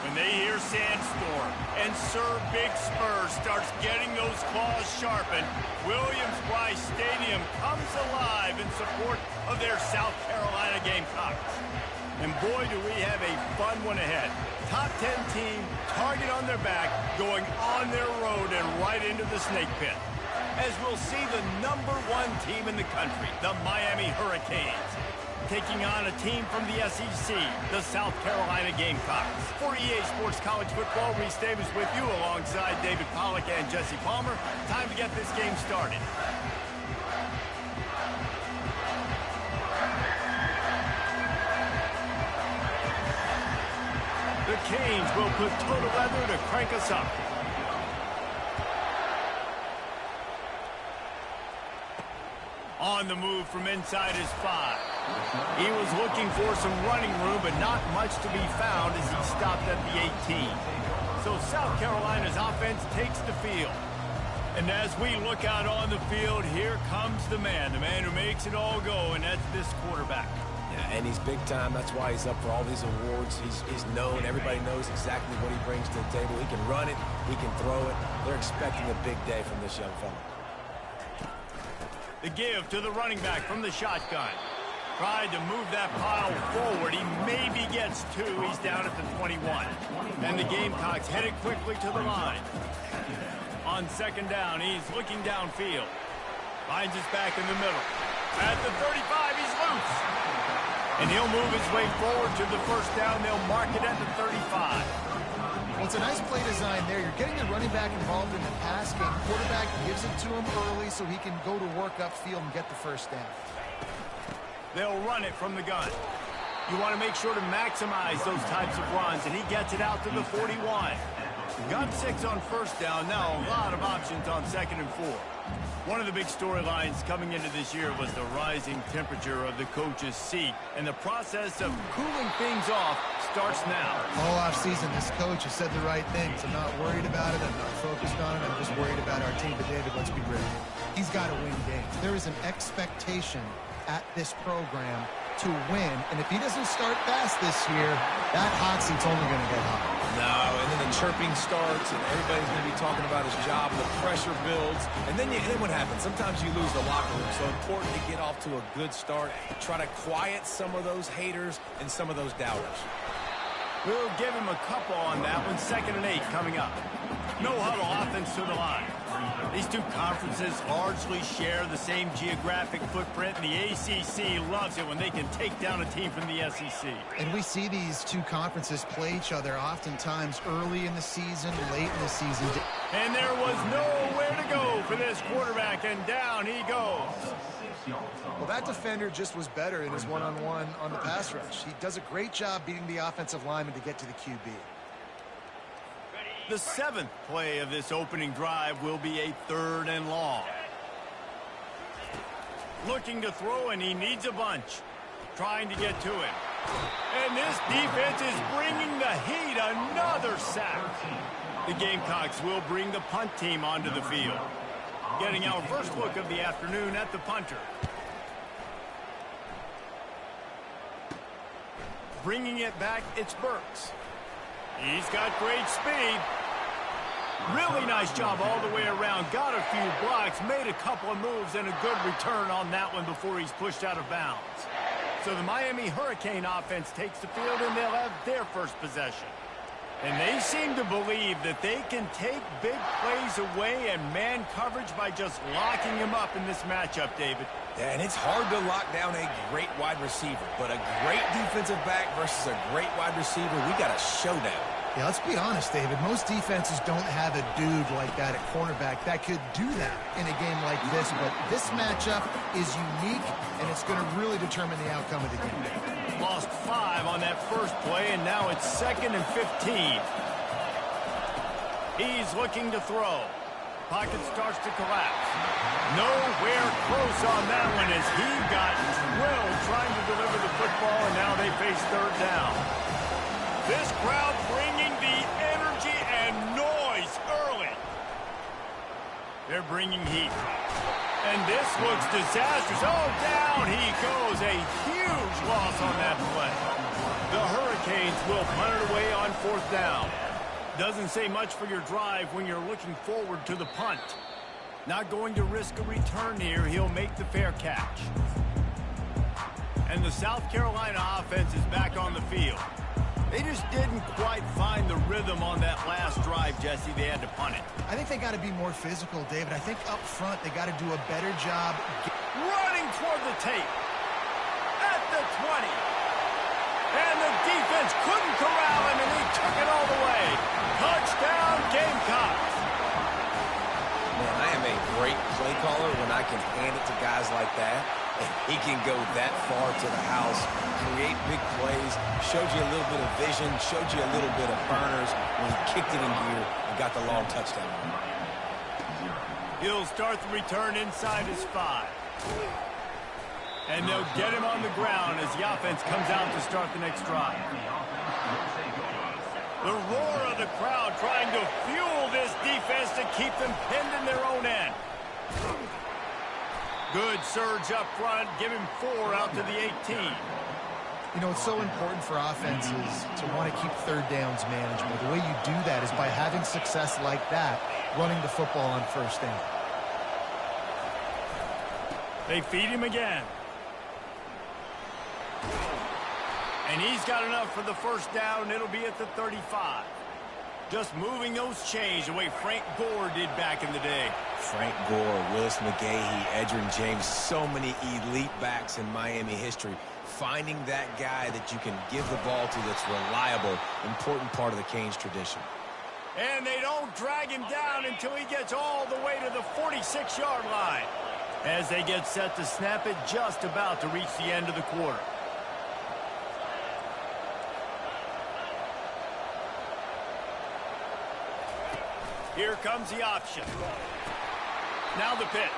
when they hear Sandstorm and Sir Big Spur starts getting those claws sharpened, Williams-Brice Stadium comes alive in support of their South Carolina Gamecocks. And boy, do we have a fun one ahead. Top 10 team, target on their back, going on their road and right into the snake pit. As we'll see the #1 team in the country, the Miami Hurricanes, taking on a team from the SEC, the South Carolina Gamecocks. For EA Sports College Football, Reese Davis with you alongside David Pollack and Jesse Palmer. Time to get this game started. The Canes will put total leather to crank us up. On the move from inside his 5. He was looking for some running room, but not much to be found as he stopped at the 18. So South Carolina's offense takes the field. And as we look out on the field, here comes the man who makes it all go, and that's this quarterback. Yeah, and he's big time. That's why he's up for all these awards. He's known. Everybody knows exactly what he brings to the table. He can run it. He can throw it. They're expecting a big day from this young fella. The give to the running back from the shotgun. Tried to move that pile forward. He maybe gets 2. He's down at the 21. And the Gamecocks headed quickly to the line. On second down, he's looking downfield. Finds his back in the middle. At the 35, he's loose. And he'll move his way forward to the first down. They'll mark it at the 35. Well, it's a nice play design there. You're getting the running back involved in the pass game. Quarterback gives it to him early so he can go to work upfield and get the first down. They'll run it from the gun. You want to make sure to maximize those types of runs, and he gets it out to the 41. Got 6 on first down. Now a lot of options on 2nd and 4. One of the big storylines coming into this year was the rising temperature of the coach's seat, and the process of cooling things off starts now. All offseason, this coach has said the right things. I'm not worried about it. I'm not focused on it. I'm just worried about our team. But David, let's be real. He's got to win games. There is an expectation at this program to win, and if he doesn't start fast this year, that hot seat's only going to get hot. No, and then the chirping starts, and everybody's going to be talking about his job, and the pressure builds, and then what happens? Sometimes you lose the locker room, so important to get off to a good start, try to quiet some of those haters and some of those doubters. We'll give him a couple on that one. 2nd and 8 coming up. No huddle offense to the line. These two conferences largely share the same geographic footprint, and the ACC loves it when they can take down a team from the SEC. And we see these two conferences play each other oftentimes early in the season, late in the season. And there was nowhere to go for this quarterback, and down he goes. Well, that defender just was better in his one-on-one on the pass rush. He does a great job beating the offensive lineman to get to the QB. The 7th play of this opening drive will be a 3rd and long. Looking to throw, and he needs a bunch. Trying to get to him. And this defense is bringing the heat. Another sack. The Gamecocks will bring the punt team onto the field. Getting our first look of the afternoon at the punter. Bringing it back, it's Burks. He's got great speed. Really nice job all the way around. Got a few blocks, made a couple of moves, and a good return on that one before he's pushed out of bounds. So the Miami Hurricane offense takes the field, and they'll have their first possession. And they seem to believe that they can take big plays away and man coverage by just locking him up in this matchup, David. Yeah, and it's hard to lock down a great wide receiver, but a great defensive back versus a great wide receiver, we got a showdown. Yeah, let's be honest, David. Most defenses don't have a dude like that at cornerback that could do that in a game like this, but this matchup is unique, and it's going to really determine the outcome of the game. Lost 5 on that first play, and now it's 2nd and 15. He's looking to throw. Pocket starts to collapse. Nowhere close on that one as he got drilled trying to deliver the football, and now they face 3rd down. This crowd bringing the energy and noise early. They're bringing heat. And this looks disastrous. Oh, down he goes. A huge loss on that play. The Hurricanes will punt it away on 4th down. Doesn't say much for your drive when you're looking forward to the punt. Not going to risk a return here. He'll make the fair catch. And the South Carolina offense is back on the field. They just didn't quite find the rhythm on that last drive, Jesse. They had to punt it. I think they got to be more physical, David. I think up front they got to do a better job. Running toward the tape. At the 20. And the defense couldn't corral him, and he took it all the way. Touchdown, Gamecocks. Man, I am a great play caller when I can hand it to guys like that. And he can go that far to the house, create big plays, showed you a little bit of vision, showed you a little bit of burners when he kicked it in gear and got the long touchdown. He'll start the return inside his 5. And they'll get him on the ground as the offense comes out to start the next drive. The roar of the crowd trying to fuel this defense to keep them pinned in their own end. Good surge up front. Give him 4 out to the 18. You know, it's so important for offenses to want to keep third downs manageable. The way you do that is by having success like that, running the football on 1st down. They feed him again. And he's got enough for the 1st down. It'll be at the 35. Just moving those chains the way Frank Gore did back in the day. Frank Gore, Willis McGahee, Edgerrin James, so many elite backs in Miami history. Finding that guy that you can give the ball to that's reliable, important part of the Canes tradition. And they don't drag him down until he gets all the way to the 46-yard line. As they get set to snap it, just about to reach the end of the quarter. Here comes the option. Now the pitch.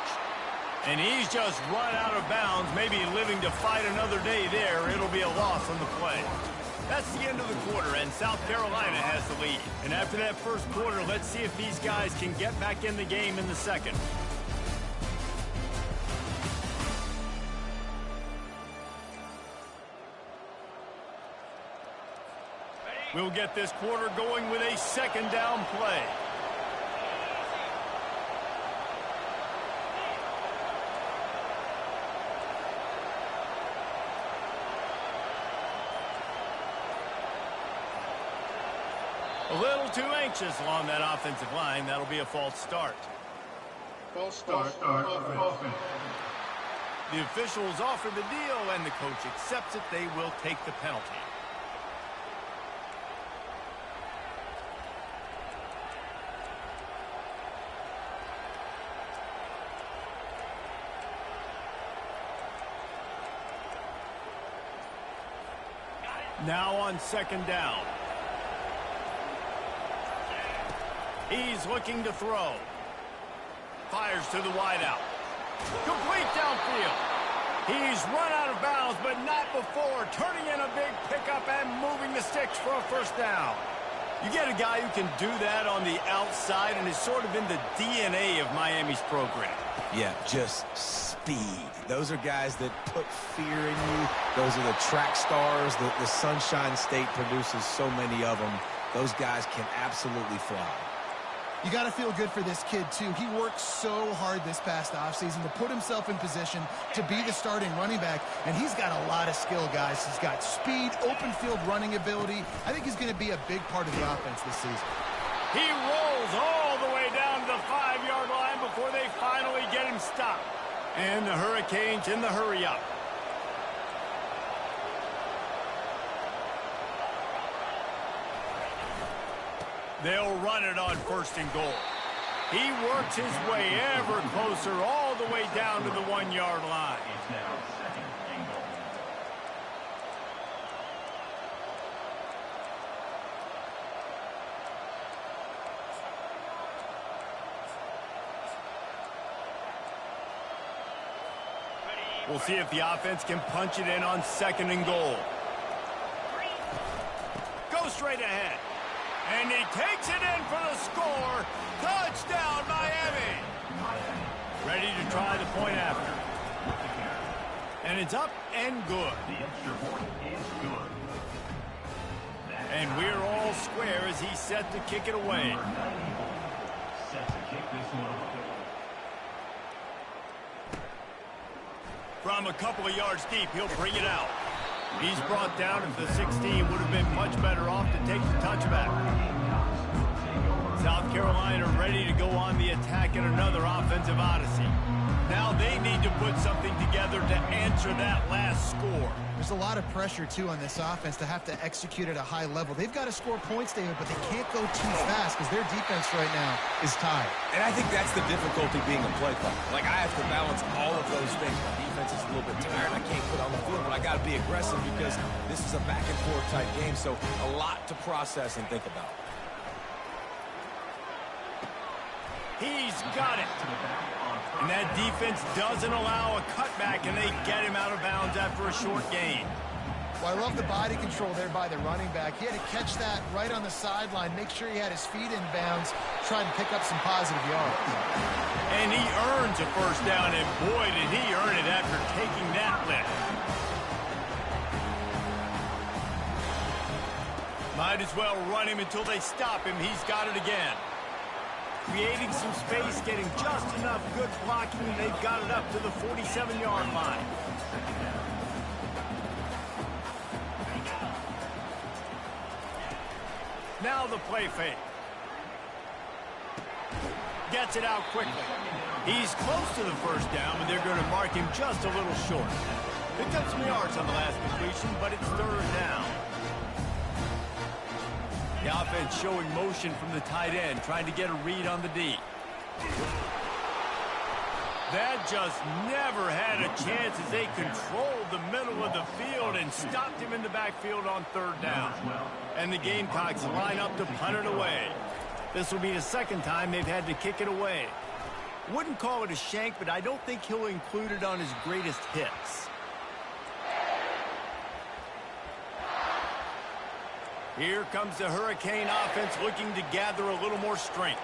And he's just run out of bounds, maybe living to fight another day there. It'll be a loss on the play. That's the end of the quarter, and South Carolina has the lead. And after that first quarter, let's see if these guys can get back in the game in the second. We'll get this quarter going with a 2nd down play. A little too anxious along that offensive line. That'll be a false start. False start. Offense. The officials offer the deal, and the coach accepts it. They will take the penalty. Now on 2nd down. He's looking to throw. Fires to the wideout. Complete downfield. He's run out of bounds, but not before. Turning in a big pickup and moving the sticks for a 1st down. You get a guy who can do that on the outside and is sort of in the DNA of Miami's program. Yeah, just speed. Those are guys that put fear in you. Those are the track stars. The Sunshine State produces so many of them. Those guys can absolutely fly. You got to feel good for this kid, too. He worked so hard this past offseason to put himself in position to be the starting running back, and he's got a lot of skill, guys. He's got speed, open field running ability. I think he's going to be a big part of the offense this season. He rolls all the way down to the 5-yard line before they finally get him stopped. And the Hurricanes in the hurry-up. They'll run it on 1st and goal. He works his way ever closer all the way down to the 1-yard line. We'll see if the offense can punch it in on 2nd and goal. Go straight ahead. And he takes it in for the score. Touchdown, Miami. Ready to try the point after. And it's up and good. The extra point is good. And we're all square as he's set to kick it away. Set to kick this one away. From a couple of yards deep, he'll bring it out. He's brought down at the 16. Would have been much better off to take the touchback. South Carolina ready to go on the attack in another offensive odyssey. Now they need to put something together to answer that last score. There's a lot of pressure, too, on this offense to have to execute at a high level. They've got to score points, David, but they can't go too fast because their defense right now is tied. And I think that's the difficulty being a play caller. Like, I have to balance all of those things. My defense is a little bit tired. I can't put on the field, but I got to be aggressive because this is a back-and-forth type game, so a lot to process and think about. He's got it. And that defense doesn't allow a cutback, and they get him out of bounds after a short gain. Well, I love the body control there by the running back. He had to catch that right on the sideline, make sure he had his feet in bounds, try to pick up some positive yards. And he earns a first down, and boy, did he earn it after taking that lift. Might as well run him until they stop him. He's got it again. Creating some space, getting just enough good blocking, and they've got it up to the 47-yard line. Now the play fake. Gets it out quickly. He's close to the first down, but they're going to mark him just a little short. Picked up some yards on the last completion, but it's third down. The offense showing motion from the tight end, trying to get a read on the D. That just never had a chance as they controlled the middle of the field and stopped him in the backfield on third down. And the Gamecocks line up to punt it away. This will be the second time they've had to kick it away. Wouldn't call it a shank, but I don't think he'll include it on his greatest hits. Here comes the Hurricane offense looking to gather a little more strength.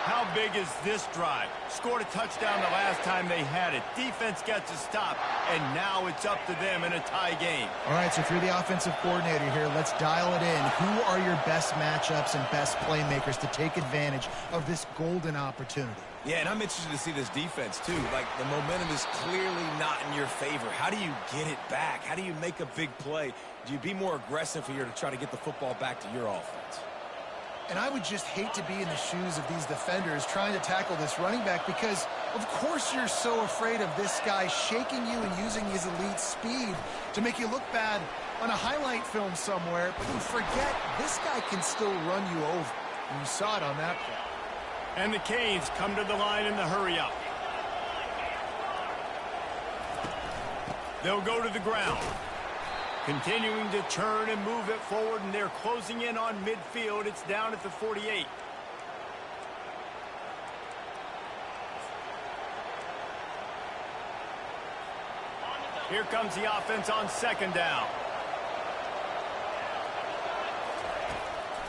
How big is this drive? Scored a touchdown the last time they had it. Defense gets a stop, and now it's up to them in a tie game. All right, so through the offensive coordinator here, let's dial it in. Who are your best matchups and best playmakers to take advantage of this golden opportunity? Yeah, and I'm interested to see this defense, too. Like, the momentum is clearly not in your favor. How do you get it back? How do you make a big play? Do you be more aggressive here to try to get the football back to your offense? And I would just hate to be in the shoes of these defenders trying to tackle this running back because, of course, you're so afraid of this guy shaking you and using his elite speed to make you look bad on a highlight film somewhere, but you forget this guy can still run you over. And you saw it on that play. And the Canes come to the line in the hurry-up. They'll go to the ground. Continuing to turn and move it forward, and they're closing in on midfield. It's down at the 48. Here comes the offense on second down.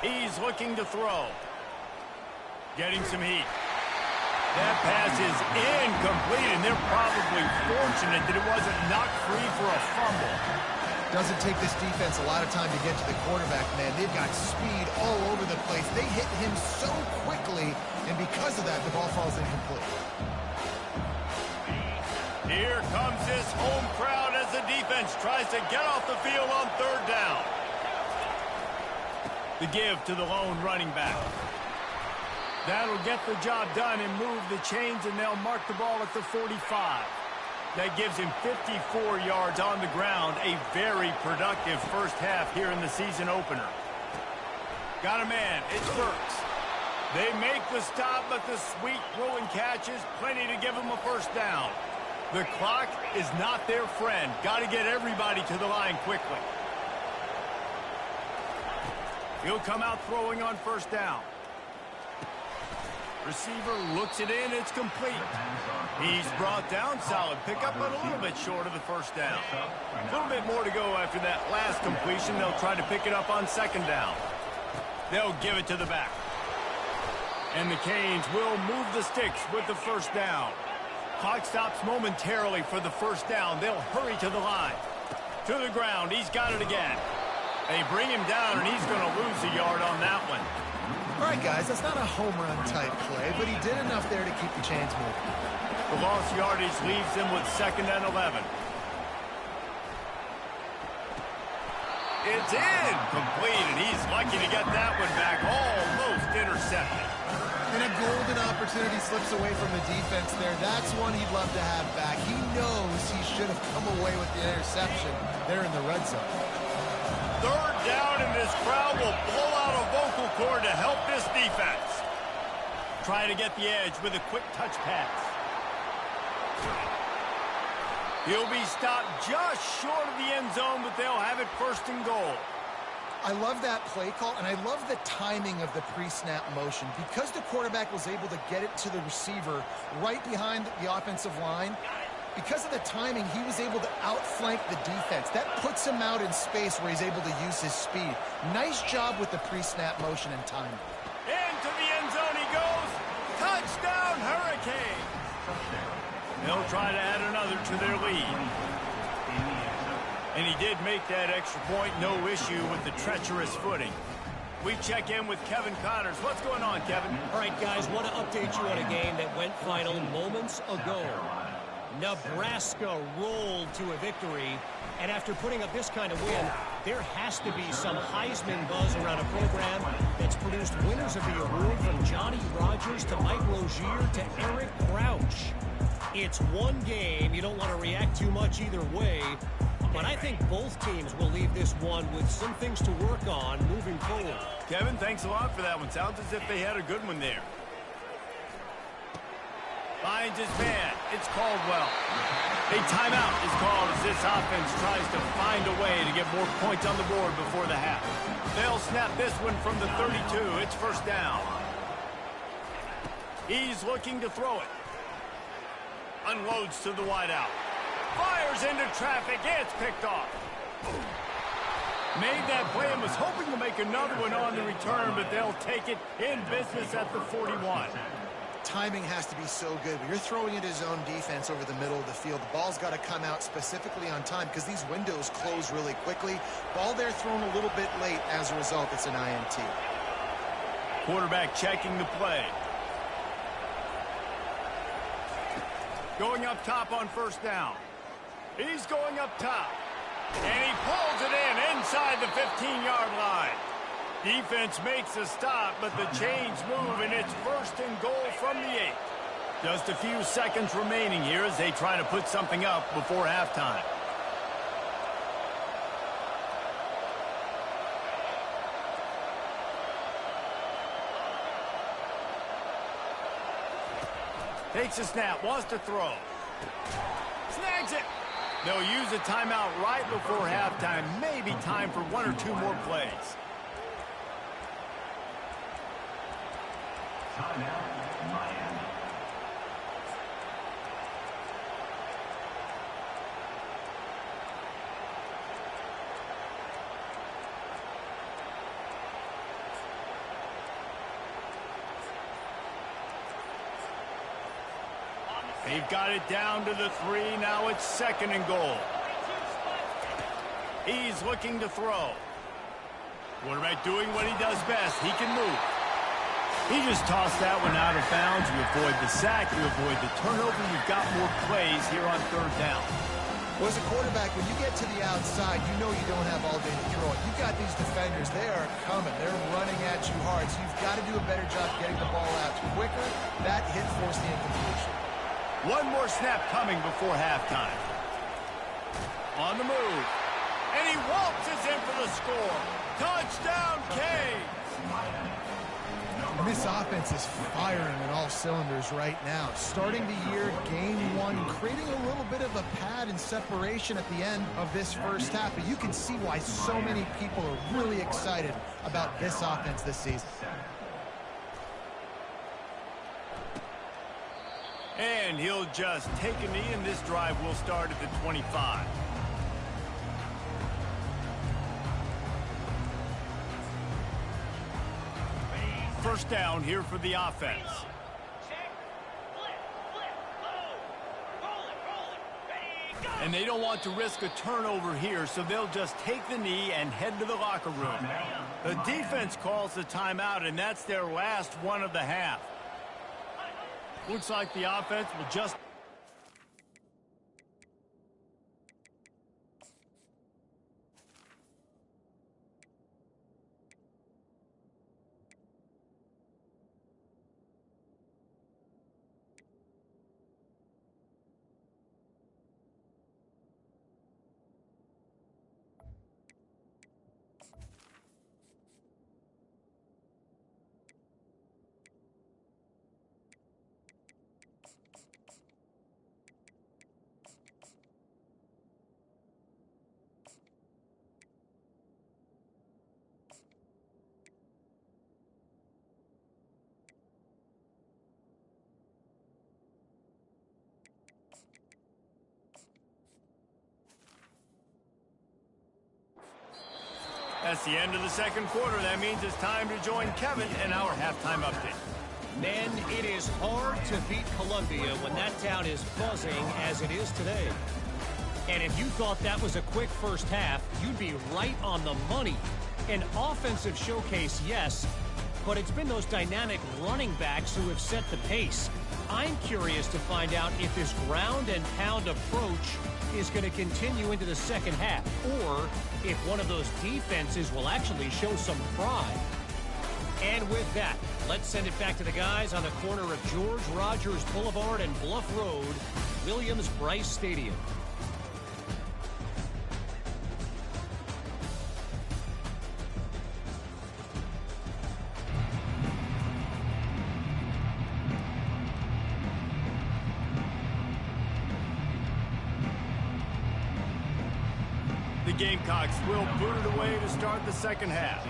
He's looking to throw. Getting some heat. That pass is incomplete, and they're probably fortunate that it wasn't knocked free for a fumble. Doesn't take this defense a lot of time to get to the quarterback, man. They've got speed all over the place. They hit him so quickly, and because of that, the ball falls incomplete. Here comes this home crowd as the defense tries to get off the field on third down. The give to the lone running back. That'll get the job done and move the chains, and they'll mark the ball at the 45. That gives him 54 yards on the ground. A very productive first half here in the season opener. Got a man. It's Burks. They make the stop, but the sweet throw and catch is plenty to give them a first down. The clock is not their friend. Got to get everybody to the line quickly. He'll come out throwing on first down. Receiver looks it in. It's complete. He's brought down. Solid pickup, but a little bit short of the first down. A little bit more to go after that last completion. They'll try to pick it up on second down. They'll give it to the back. And the Canes will move the sticks with the first down. Clock stops momentarily for the first down. They'll hurry to the line. To the ground. He's got it again. They bring him down, and he's going to lose a yard on that one. All right, guys, that's not a home run type play, but he did enough there to keep the chains moving. The lost yardage leaves them with 2nd and 11. It's incomplete, and he's lucky to get that one back. Almost intercepted. And a golden opportunity slips away from the defense there. That's one he'd love to have back. He knows he should have come away with the interception there in the red zone. 3rd down, and this crowd will blow out a vocal cord to help this defense. Trying to get the edge with a quick touch pass. He'll be stopped just short of the end zone, but they'll have it 1st and goal. I love that play call, and I love the timing of the pre-snap motion. Because the quarterback was able to get it to the receiver right behind the offensive line, because of the timing, he was able to outflank the defense. That puts him out in space where he's able to use his speed. Nice job with the pre-snap motion and timing. Into the end zone he goes. Touchdown, Hurricane. They'll try to add another to their lead. And he did make that extra point, no issue with the treacherous footing. We check in with Kevin Connors. What's going on, Kevin? All right, guys, want to update you on a game that went final moments ago. Nebraska rolled to a victory, and after putting up this kind of win, there has to be some Heisman buzz around a program that's produced winners of the award from Johnny Rodgers to Mike Rozier to Eric Crouch. It's one game. You don't want to react too much either way, but I think both teams will leave this one with some things to work on moving forward. Kevin, thanks a lot for that one. Sounds as if they had a good one there. Finds his man. It's Caldwell. A timeout is called as this offense tries to find a way to get more points on the board before the half. They'll snap this one from the 32. It's 1st down. He's looking to throw it. Unloads to the wideout. Fires into traffic. It's picked off. Made that play and was hoping to make another one on the return, but they'll take it in business at the 41. Timing has to be so good. When you're throwing into zone defense over the middle of the field, the ball's got to come out specifically on time because these windows close really quickly. Ball there thrown a little bit late. As a result, it's an INT. Quarterback checking the play. Going up top on 1st down. He's going up top. And he pulls it in inside the 15-yard line. Defense makes a stop, but the chains move, and it's 1st and goal from the 8. Just a few seconds remaining here as they try to put something up before halftime. Takes a snap, wants to throw. Snags it. They'll use a timeout right before halftime. Maybe time for 1 or 2 more plays. Timeout, Miami. They've got it down to the 3. Now it's 2nd and goal. He's looking to throw. Quarterback doing what he does best. He can move. He just tossed that one out of bounds. You avoid the sack. You avoid the turnover. You've got more plays here on 3rd down. Well, as a quarterback, when you get to the outside, you know you don't have all day to throw it. You've got these defenders. They are coming. They're running at you hard. So you've got to do a better job getting the ball out quicker. That hit forced the incompletion. One more snap coming before halftime. On the move. And he waltzes in for the score. Touchdown, Canes. And this offense is firing on all cylinders right now. Starting the year, game 1, creating a little bit of a pad and separation at the end of this first half. But you can see why so many people are really excited about this offense this season. And he'll just take a knee, and this drive will start at the 25. First down here for the offense. And they don't want to risk a turnover here, so they'll just take the knee and head to the locker room. The defense calls the timeout, and that's their last one of the half. Looks like the offense will just... That's the end of the second quarter. That means it's time to join Kevin in our halftime update. Men, it is hard to beat Columbia when that town is buzzing as it is today. And if you thought that was a quick first half, you'd be right on the money. An offensive showcase, yes, but it's been those dynamic running backs who have set the pace. I'm curious to find out if this ground and pound approach is going to continue into the second half, or if one of those defenses will actually show some pride. And with that, let's send it back to the guys on the corner of George Rogers Boulevard and Bluff Road, Williams-Brice Stadium. The Gamecocks will boot it away to start the second half.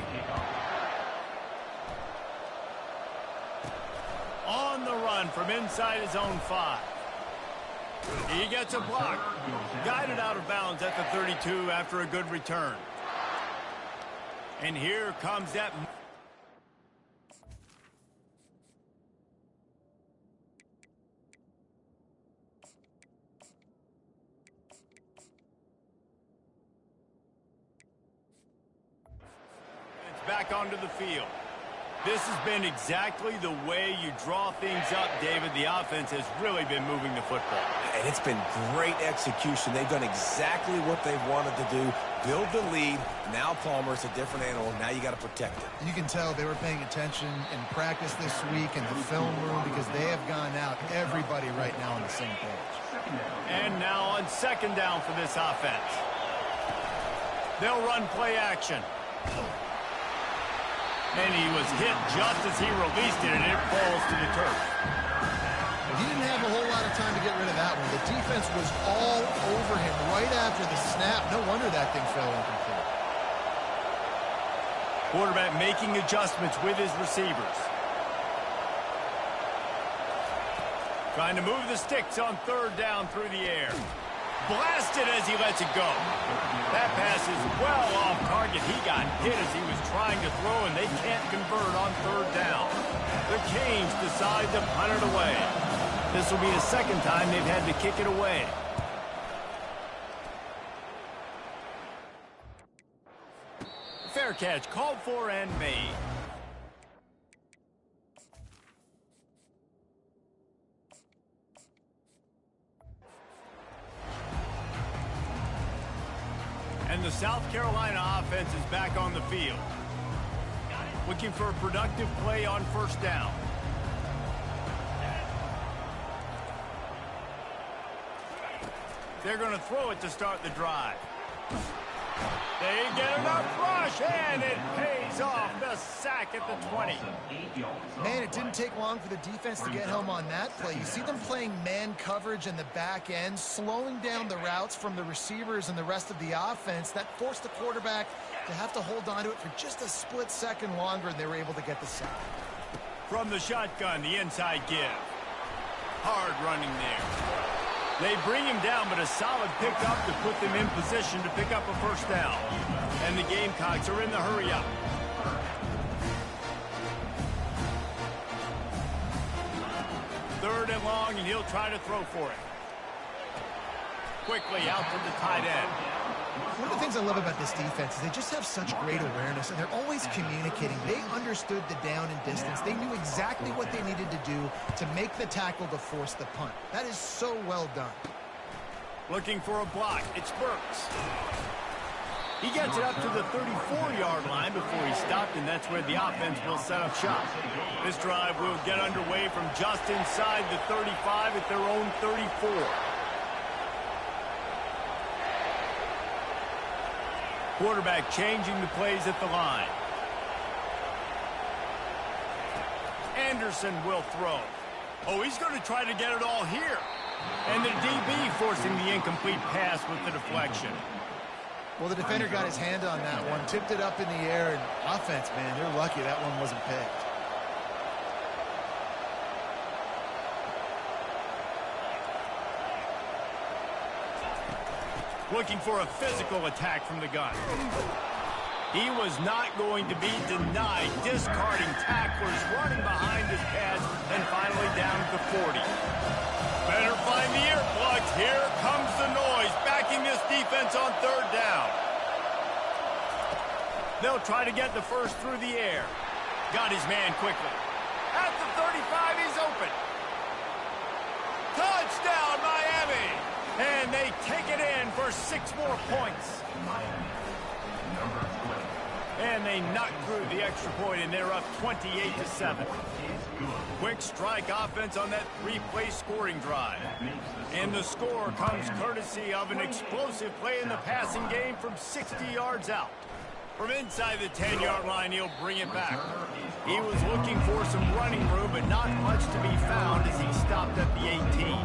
On the run from inside his own 5. He gets a block. Guided out of bounds at the 32 after a good return. And here comes that... back onto the field. This has been exactly the way you draw things up, David. The offense has really been moving the football. And it's been great execution. They've done exactly what they've wanted to do. Build the lead. Now Palmer's a different animal. Now you got to protect it. You can tell they were paying attention in practice this week in the film room because they have gone out, everybody right now on the same page. And now on second down for this offense. They'll run play action. And he was hit just as he released it, and it falls to the turf. He didn't have a whole lot of time to get rid of that one. The defense was all over him right after the snap. No wonder that thing fell incomplete. Quarterback making adjustments with his receivers. Trying to move the sticks on third down through the air. Blasted as he lets it go. That pass is well off target. He got hit as he was trying to throw, and they can't convert on third down. The Canes decide to punt it away. This will be the second time they've had to kick it away. Fair catch called for and made. And the South Carolina offense is back on the field. Looking for a productive play on first down. They're going to throw it to start the drive. They get enough rush, and it pays off. The sack at the 20. Man, it didn't take long for the defense to get home on that play. You see them playing man coverage in the back end, slowing down the routes from the receivers and the rest of the offense. That forced the quarterback to have to hold on to it for just a split second longer, and they were able to get the sack. From the shotgun, the inside give. Hard running there. They bring him down, but a solid pickup to put them in position to pick up a first down. And the Gamecocks are in the hurry-up. Third and long, and he'll try to throw for it. quickly out to the tight end. One of the things I love about this defense is they just have such great awareness, and they're always communicating. They understood the down and distance. They knew exactly what they needed to do to make the tackle to force the punt. That is so well done. Looking for a block. It's Burks. He gets it up to the 34-yard line before he stopped, and that's where the offense will set up shop. This drive will get underway from just inside the 35 at their own 34. Quarterback changing the plays at the line. Anderson will throw. Oh, he's going to try to get it all here. And the DB forcing the incomplete pass with the deflection. Well, the defender got his hand on that one, tipped it up in the air, and offense, man, they're lucky that one wasn't picked. Looking for a physical attack from the gun. He was not going to be denied, discarding tacklers, running behind his pads, and finally down at the 40. Better find the earplugs. Here comes the noise, backing this defense on third down. They'll try to get the first through the air. Got his man quickly. At the 35, he's open. Touchdown, Miami! And they take it in for 6 more points. And they knock through the extra point, and they're up 28-7. Quick strike offense on that 3-play scoring drive. And the score comes courtesy of an explosive play in the passing game from 60 yards out. From inside the 10-yard line, he'll bring it back. He was looking for some running room, but not much to be found as he stopped at the 18.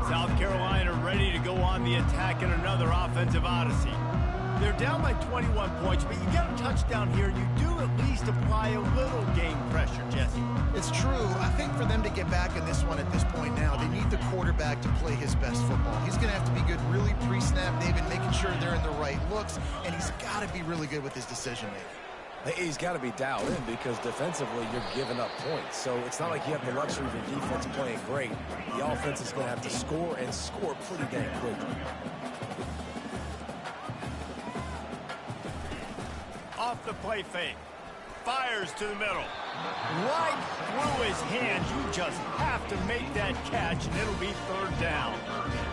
South Carolina ready to go on the attack in another offensive odyssey. They're down by 21 points, but you get a touchdown here, you do at least apply a little game pressure, Jesse. It's true. I think for them to get back in this one at this point now, they need the quarterback to play his best football. He's going to have to be good really pre-snap, David, making sure they're in the right looks, and he's got to be really good with his decision-making. He's got to be dialed in because defensively you're giving up points. So it's not like you have the luxury of your defense playing great. The offense is going to have to score and score pretty dang quickly. Off the play fake. Fires to the middle. Right through his hands. You just have to make that catch, and it'll be third down.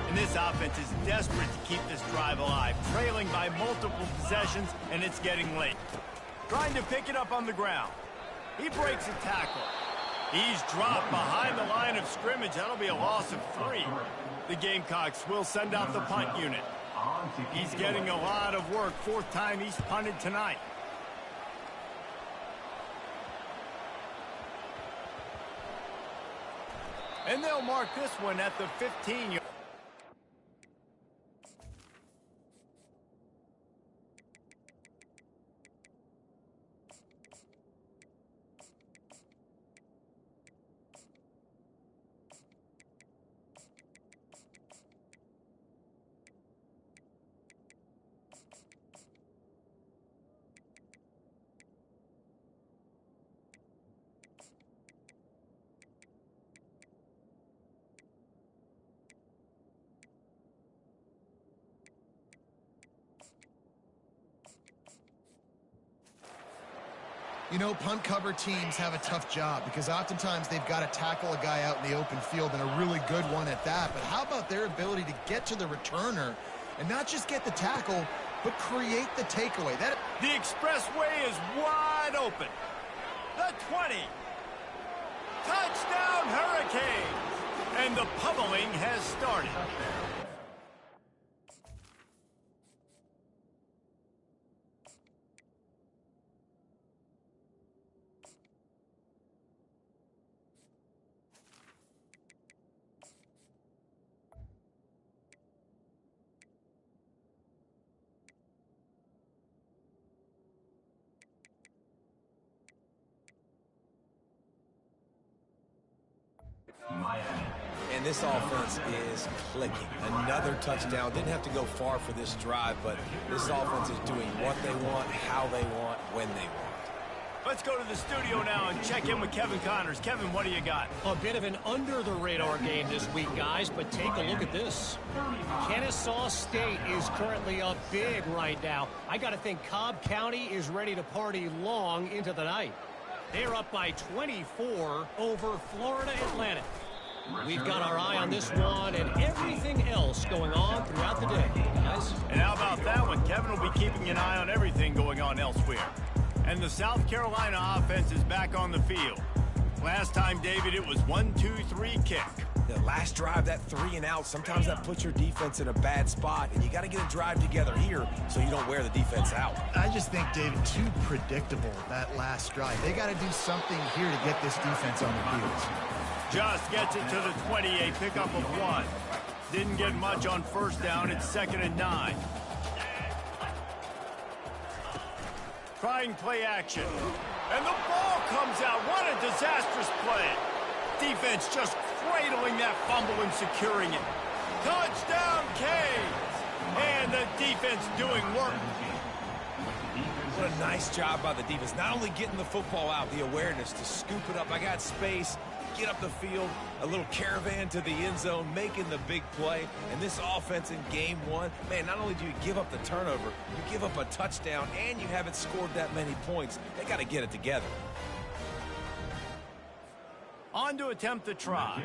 And this offense is desperate to keep this drive alive, trailing by multiple possessions, and it's getting late. Trying to pick it up on the ground. He breaks a tackle. He's dropped behind the line of scrimmage. That'll be a loss of 3. The Gamecocks will send out the punt unit. He's getting a lot of work. 4th time he's punted tonight. And they'll mark this one at the 15-yard. You know, punt cover teams have a tough job because oftentimes they've got to tackle a guy out in the open field, and a really good one at that. But how about their ability to get to the returner and not just get the tackle, but create the takeaway? The expressway is wide open. The 20. Touchdown, Hurricanes. And the pummeling has started. And this offense is clicking. Another touchdown. Didn't have to go far for this drive, but this offense is doing what they want, how they want, when they want. Let's go to the studio now and check in with Kevin Connors. Kevin, what do you got? A bit of an under-the-radar game this week, guys, but take a look at this. Kennesaw State is currently up big right now. I got to think Cobb County is ready to party long into the night. They're up by 24 over Florida Atlantic. We've got our eye on this one and everything else going on throughout the day, guys. And how about that one? Kevin will be keeping an eye on everything going on elsewhere. And the South Carolina offense is back on the field. Last time, David, it was 1-2-3 kick. The last drive, that 3 and out, sometimes that puts your defense in a bad spot, and you got to get a drive together here so you don't wear the defense out. I just think, David, too predictable, that last drive. They got to do something here to get this defense on their heels. Just gets it to the 28, pickup of 1. Didn't get much on first down. It's 2nd and 9. Trying play action. And the ball comes out. What a disastrous play. Defense just cradling that fumble and securing it. Touchdown, Canes! And the defense doing work. What a nice job by the defense. Not only getting the football out, the awareness to scoop it up. I got space. Get up the field, a little caravan to the end zone, making the big play. And this offense in game 1, man, not only do you give up the turnover, you give up a touchdown, and you haven't scored that many points. They got to get it together. On to attempt the try.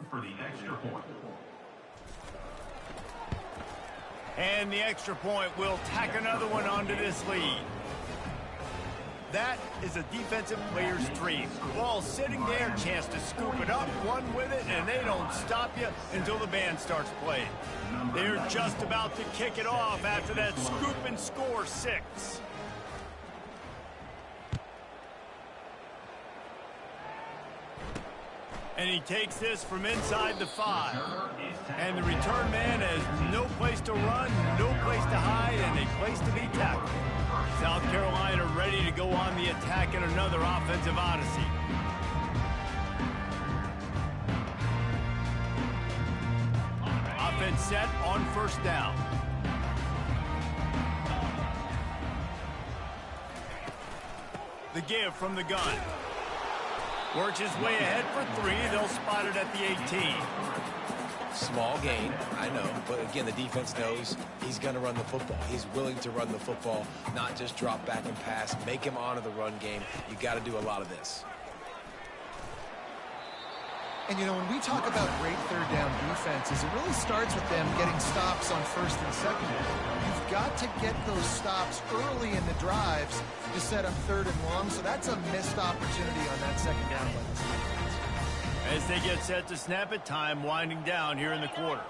for the extra point. And the extra point will tack another one onto this lead. That is a defensive player's dream. Ball sitting there, chance to scoop it up, run with it, and they don't stop you until the band starts playing. They're just about to kick it off after that scoop and score 6. And he takes this from inside the 5. And the return man has no place to run, no place to hide, and a place to be tackled. South Carolina ready to go on the attack in another offensive odyssey. Offense set on first down. The give from the gun. Works his way ahead for 3. They'll spot it at the 18. Small gain, I know, but again, the defense knows he's going to run the football. He's willing to run the football, not just drop back and pass, make him honor the run game. You got to do a lot of this. And, you know, when we talk about great third down defenses, it really starts with them getting stops on first and second down. You've got to get those stops early in the drives to set up third and long, so that's a missed opportunity on that second down by this defense. As they get set to snap it, time winding down here in the quarter.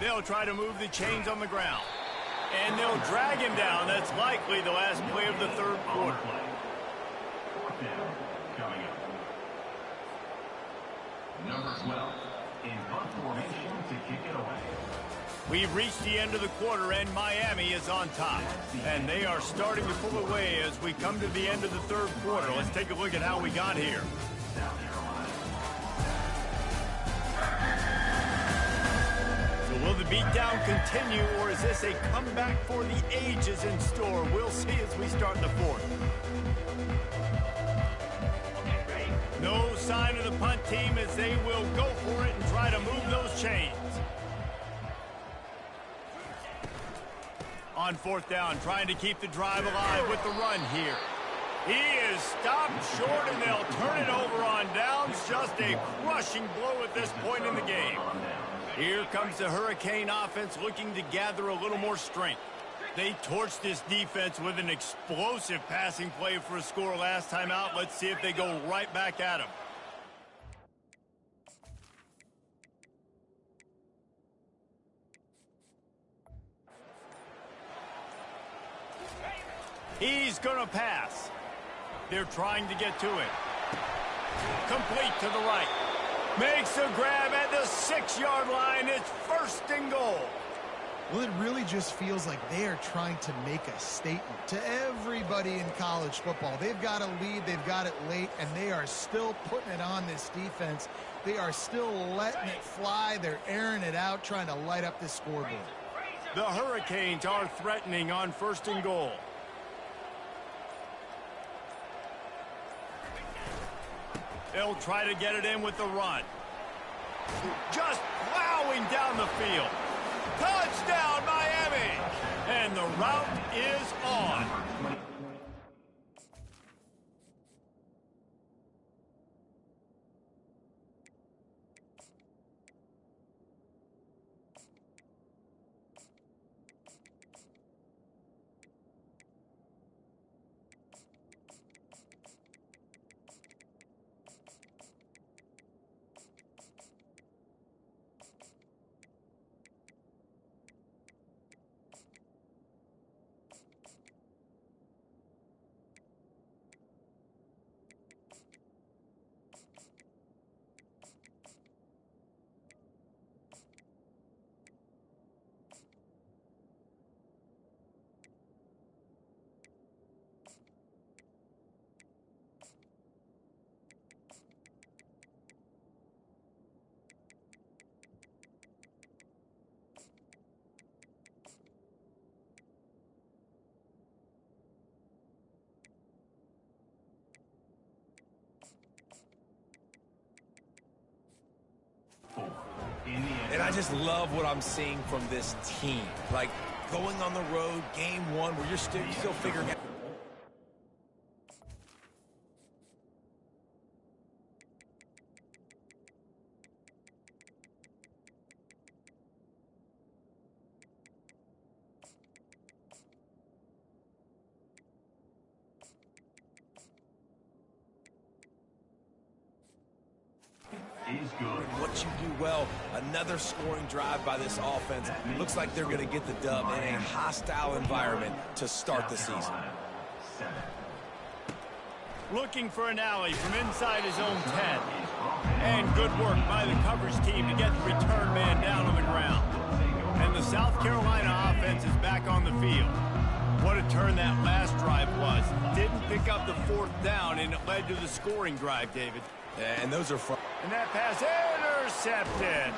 They'll try to move the chains on the ground. And they'll drag him down. That's likely the last play of the third quarter. Fourth down coming up. Number 12 in punt formation to kick it away. We've reached the end of the quarter, and Miami is on top. And they are starting to pull away as we come to the end of the third quarter. Let's take a look at how we got here. So will the beatdown continue, or is this a comeback for the ages in store? We'll see as we start the fourth. No sign of the punt team as they will go for it and try to move those chains. On fourth down, trying to keep the drive alive with the run here. He is stopped short, and they'll turn it over on downs. Just a crushing blow at this point in the game. Here comes the Hurricane offense looking to gather a little more strength. They torched this defense with an explosive passing play for a score last time out. Let's see if they go right back at him. He's going to pass. They're trying to get to it. Complete to the right. Makes a grab at the 6-yard line. It's first and goal. Well, it really just feels like they are trying to make a statement to everybody in college football. They've got a lead, they've got it late, and they are still putting it on this defense. They are still letting it fly. They're airing it out, trying to light up this scoreboard. The Hurricanes are threatening on first and goal. They'll try to get it in with the run. Just plowing down the field. Touchdown, Miami! And the route is on. And I just love what I'm seeing from this team. Like, going on the road, game one, where you're still figuring out. is good. What you do well, another scoring drive by this offense. Looks like they're going to get the dub in a hostile environment to start the season. Looking for an alley from inside his own 10. And good work by the coverage team to get the return man down on the ground. And the South Carolina offense is back on the field. What a turn that last drive was. Didn't pick up the 4th down, and it led to the scoring drive, David. And those are fun. And that pass intercepted.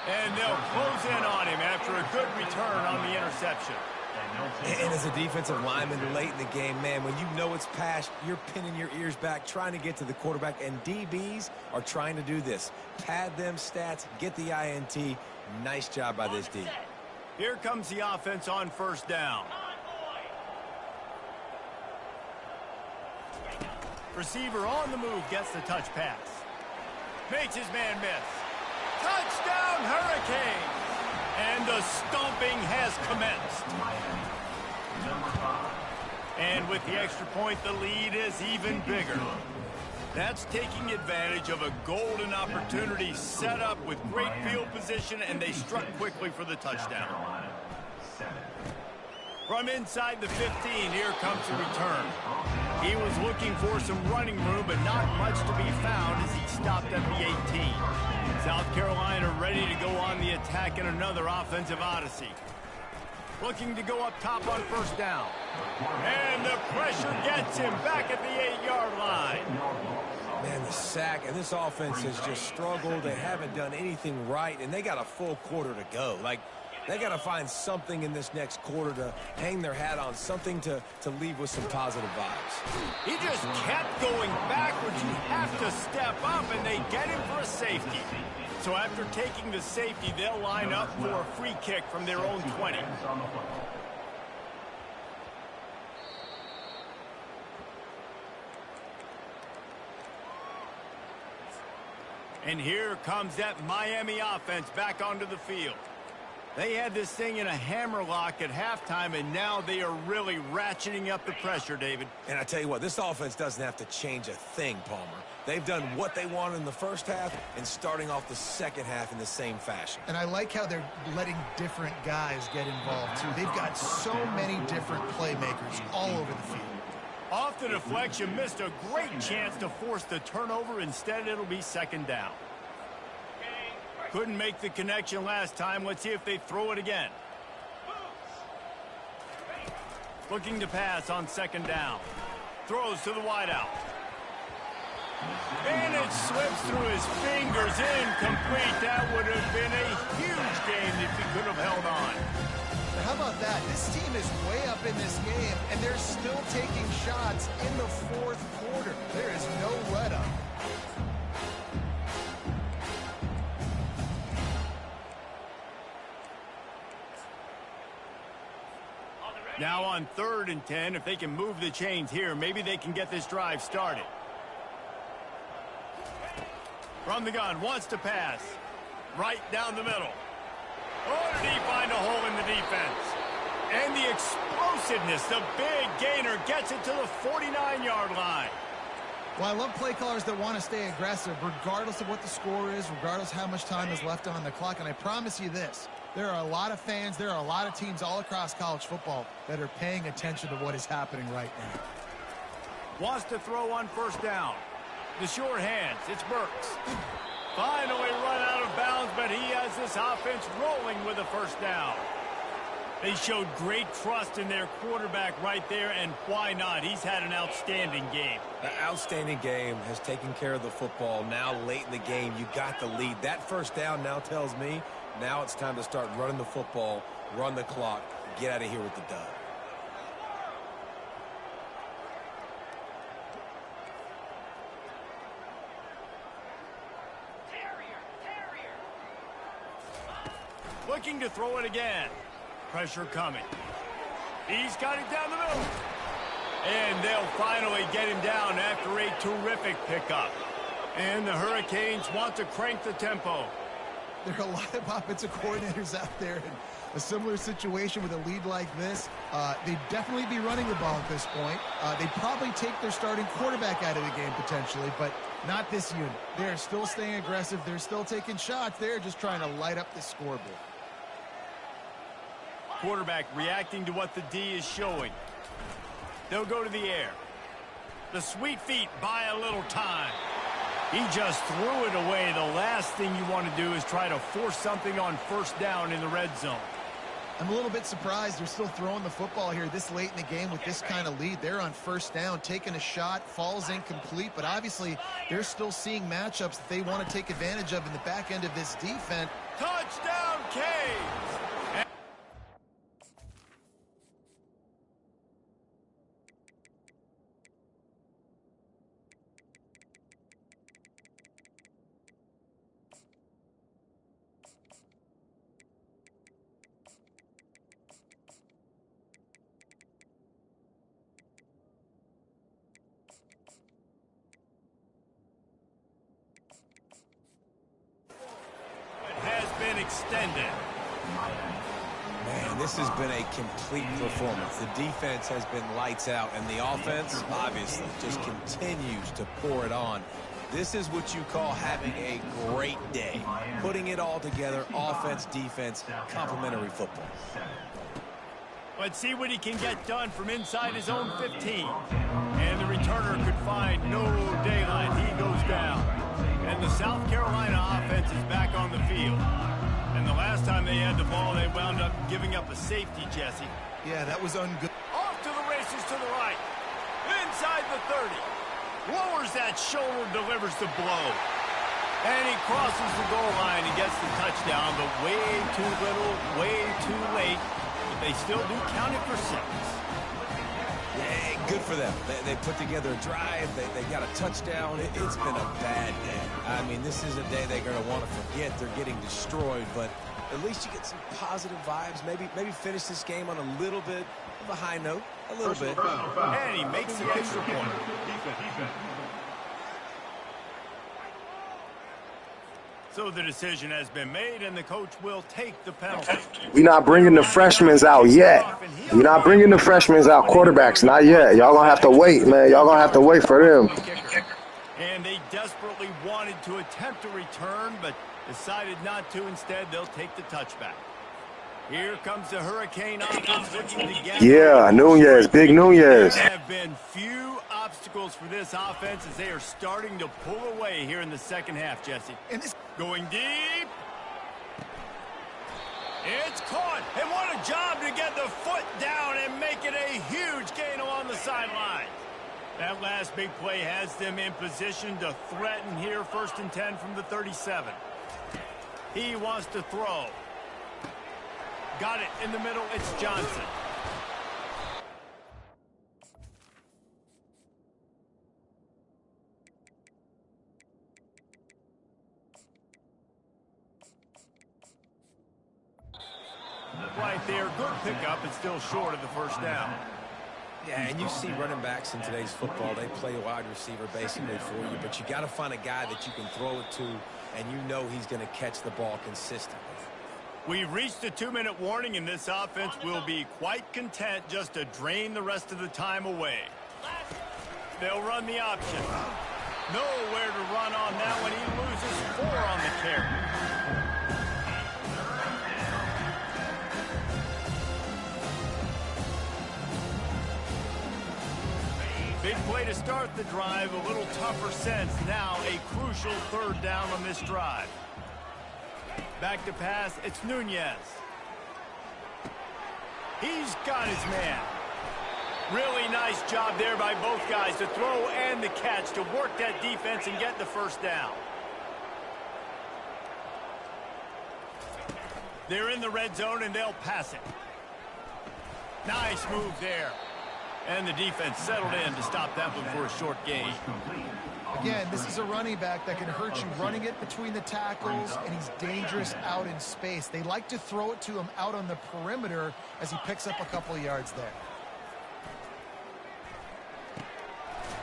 And they'll close in on him after a good return on the interception. And as a defensive lineman late in the game, man, when you know it's pass, you're pinning your ears back, trying to get to the quarterback, and DBs are trying to do this. Pad them stats, get the INT. Nice job by this D. Here comes the offense on 1st down. Receiver on the move gets the touch pass. Makes his man miss. Touchdown, Hurricanes! And the stomping has commenced. And with the extra point, the lead is even bigger. That's taking advantage of a golden opportunity set up with great field position, and they struck quickly for the touchdown. From inside the 15, here comes the return. He was looking for some running room, but not much to be found as he stopped at the 18. South Carolina ready to go on the attack in another offensive odyssey. Looking to go up top on 1st down. And the pressure gets him back at the 8-yard line. Man, the sack, and this offense has just struggled. They haven't done anything right, and they got a full quarter to go. Like, they got to find something in this next quarter to hang their hat on, something to leave with some positive vibes. He just kept going backwards. You have to step up, and they get him for a safety. So after taking the safety, they'll line up for a free kick from their own 20. And here comes that Miami offense back onto the field. They had this thing in a hammerlock at halftime, and now they are really ratcheting up the pressure, David. And I tell you what, this offense doesn't have to change a thing, Palmer. They've done what they wanted in the first half and starting off the second half in the same fashion. And I like how they're letting different guys get involved, too. They've got so many different playmakers all over the field. Off the deflection, missed a great chance to force the turnover. Instead, it'll be 2nd down. Couldn't make the connection last time. Let's see if they throw it again. Looking to pass on 2nd down. Throws to the wideout. And it slips through his fingers, incomplete. That would have been a huge game if he could have held on. How about that? This team is way up in this game, and they're still taking shots in the 4th quarter. There is no let-up. Now on 3rd and 10, if they can move the chains here, maybe they can get this drive started. From the gun, wants to pass. Right down the middle. Oh, did he find a hole in the defense? And the explosiveness, the big gainer gets it to the 49-yard line. Well, I love play callers that want to stay aggressive, regardless of what the score is, regardless how much time is left on the clock. And I promise you this, there are a lot of fans, there are a lot of teams all across college football that are paying attention to what is happening right now. Wants to throw on 1st down. The sure hands, it's Burks. Finally run out of bounds, but he has this offense rolling with a 1st down. They showed great trust in their quarterback right there, and why not? He's had an outstanding game. The outstanding game has taken care of the football. Now late in the game, you got the lead. That 1st down now tells me now it's time to start running the football, run the clock, get out of here with the dub. Looking to throw it again. Pressure coming. He's got it down the middle. And they'll finally get him down after a terrific pickup. And the Hurricanes want to crank the tempo. There are a lot of offensive coordinators out there in a similar situation with a lead like this. They'd definitely be running the ball at this point. They'd probably take their starting quarterback out of the game potentially, but Not this unit. They're still staying aggressive. They're still taking shots. They're just trying to light up the scoreboard. Quarterback reacting to what the D is showing. They'll go to the air. The sweet feet buy a little time. He just threw it away. The last thing you want to do is try to force something on first down in the red zone. I'm a little bit surprised they're still throwing the football here this late in the game with this kind of lead. They're on first down, taking a shot, falls incomplete, but obviously they're still seeing matchups that they want to take advantage of in the back end of this defense. Touchdown, Canes! Extended. Man, this has been a complete performance. The defense has been lights out, and the offense, obviously, just continues to pour it on. This is what you call having a great day. Putting it all together, offense, defense, complimentary football. Let's see what he can get done from inside his own 15. And the returner could find no daylight. He goes down. And the South Carolina offense is back on the field. And the last time they had the ball, they wound up giving up a safety, Jesse. Yeah, that was ungood. Off to the races to the right. Inside the 30. Lowers that shoulder, delivers the blow. And he crosses the goal line and gets the touchdown, but way too little, way too late. But they still do count it for 6. Hey, good for them. They put together a drive. They got a touchdown. It's been a bad day. I mean, this is a day they're going to want to forget. They're getting destroyed, but at least you get some positive vibes. Maybe finish this game on a little bit of a high note. A little bit. And he makes the extra point. So the decision has been made, and the coach will take the penalty. We're not bringing the freshmen out yet. We're not bringing the freshmen out, quarterbacks, not yet. Y'all going to have to wait, man. Y'all going to have to wait for them. And they desperately wanted to attempt a return, but decided not to. Instead, they'll take the touchback. Here comes the Hurricane offense looking to get. Yeah, Nunez, big Nunez. There have been few obstacles for this offense as they are starting to pull away here in the second half, Jesse. And this going deep. It's caught. And what a job to get the foot down and make it a huge gain along the sideline. That last big play has them in position to threaten here, 1st and 10 from the 37. He wants to throw. Got it in the middle. It's Johnson. Right there, good pickup, and still short of the first down. Yeah, and you see running backs in today's football, they play a wide receiver basically for you, but you got to find a guy that you can throw it to, and you know he's going to catch the ball consistently. We've reached a 2-minute warning, and this offense will be quite content just to drain the rest of the time away. They'll run the option. Nowhere to run on that one. He loses 4 on the carry. Big play to start the drive, a little tougher sense. Now a crucial 3rd down on this drive. Back to pass, it's Nunez. He's got his man. Really nice job there by both guys to throw and the catch to work that defense and get the 1st down. They're in the red zone and they'll pass it. Nice move there. And the defense settled in to stop that one for a short gain. Again, this is a running back that can hurt you running it between the tackles, and he's dangerous out in space. They like to throw it to him out on the perimeter as he picks up a couple of yards there.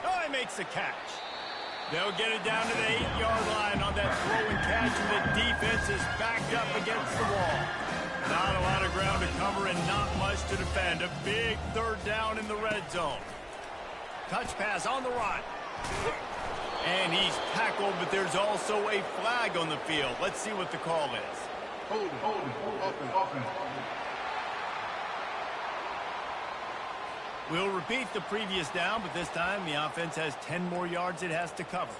Oh, he makes the catch. They'll get it down to the 8-yard line on that throw and catch, and the defense is backed up against the wall. Not a lot of ground to cover and not much to defend. A big 3rd down in the red zone. Touch pass on the run. And he's tackled, but there's also a flag on the field. Let's see what the call is. Hold it. Offense. We'll repeat the previous down, but this time the offense has 10 more yards it has to cover.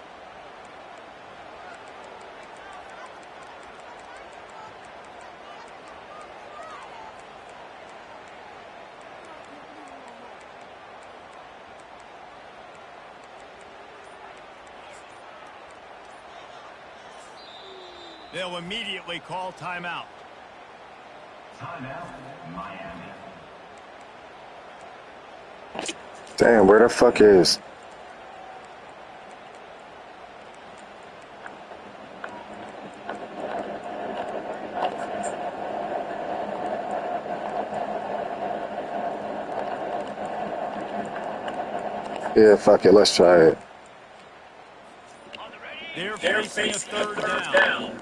They'll immediately call timeout. Timeout, Miami. Damn, where the fuck is? Yeah, fuck it, let's try it. They're facing a third down.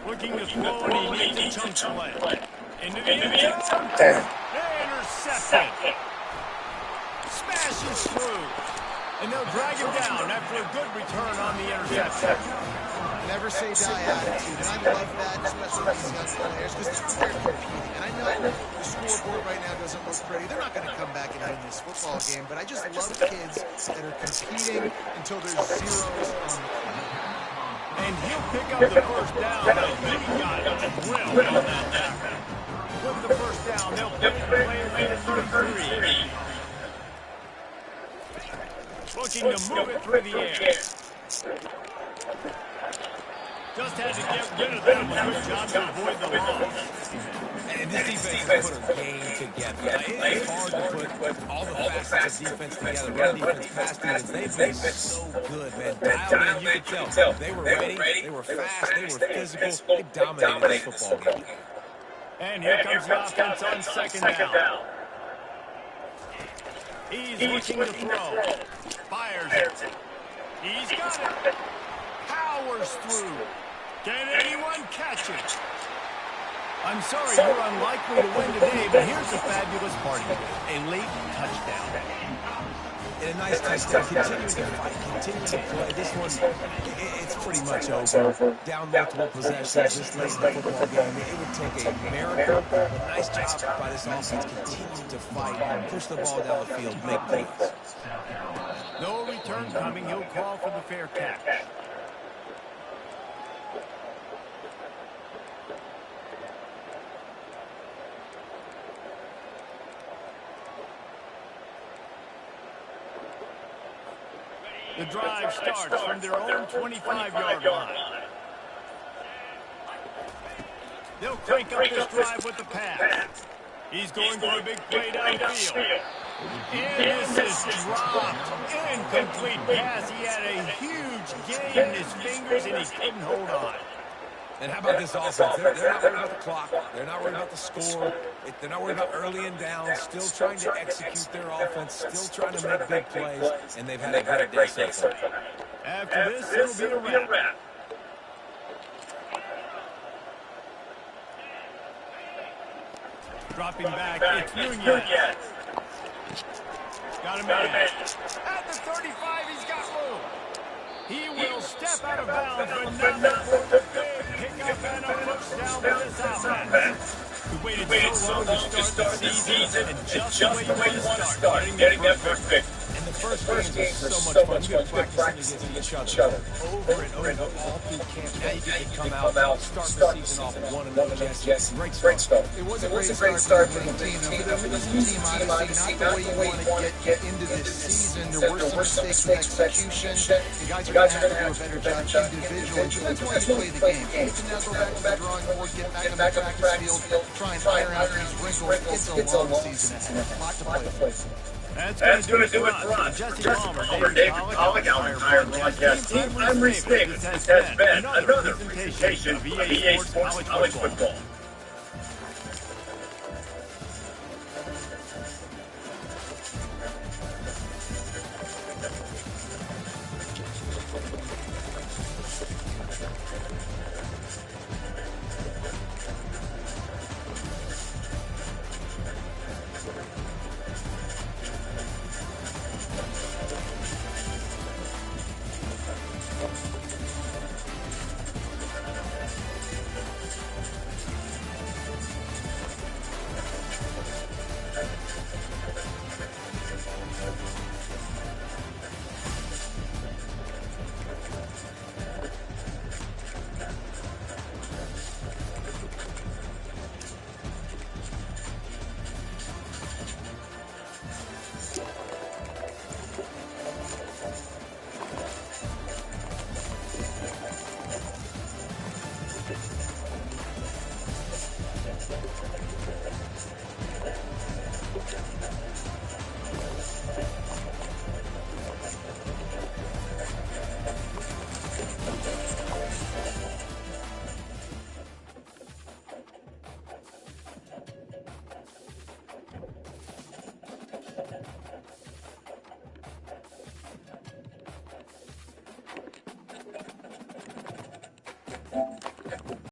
Looking to throw, and he needs a chunk play. Into the end zone. Damn. Intercepted. Smashes through. And they'll drag him down after a good return on the interception. Never say die attitude, and I love that, especially with these young players, because they're competing. And I know the scoreboard right now doesn't look pretty. They're not going to come back and win this football game, but I just love kids that are competing until there's zeros on the clock. And he'll pick up the first down. I think he got it well on that tackle. With the first down, they'll put the players in the 33. Looking to move it through the air. Just had to get rid of them. Good job to avoid the loss. And this defense put a game together. It's hard to put all the facets of defense together. Run defense, pass defense. They've been so good, man. Dialed in, you could tell. They were ready, they were fast, they were physical. They dominated this football game. And here comes the offense on second down. He's looking to throw. Fires it. He's got it. Powers through. Can anyone catch it? I'm sorry, you're unlikely to win today, but here's the fabulous part of it. A late touchdown. And a nice touchdown. Continuing to fight, continuing to play. This one, it's pretty much over. Down multiple possessions this late in the football game. It would take a miracle. Nice job by this offense. Continue to fight, push the ball down the field, make plays. No return coming. He'll call for the fair catch. The drive starts from their own 25-yard line. They'll crank up this drive with the pass. He's going for a big play downfield. And this is dropped. Incomplete pass. He had a huge gain in his fingers, and he couldn't hold on. And how about this offense? They're not worried about the clock. They're not worried about the score. They're not worried about early and down. Still trying to execute their offense. Still trying to make big plays. And they've had a great day so far. After this, it'll be a wrap. Dropping back, it's Nunez. Got him in. At the 35, he's got room. He will step out of bounds, but not for the big pickup and a push down for this offense. We waited so long to start the season, and just the way you want to start, getting that first pick. And the first games are so much fun. You get practicing against each other over and over all through camp. Now you get to come out, start the season off with one another. Great stuff. It was a great start for the team. For the team, honestly, not the way you want to get into this season. There were some mistakes with execution. The guys are going to have to do a better job individually. But that's why you play the game. You can now go back to the drawing board, get back on the practice field, try and iron out these wrinkles. It's a long season ahead. A lot to play for. That's going to do it for us. Jesse Palmer, David Pollock, our entire broadcast team. I'm Reese Davis. This has been another presentation of EA Sports College Football.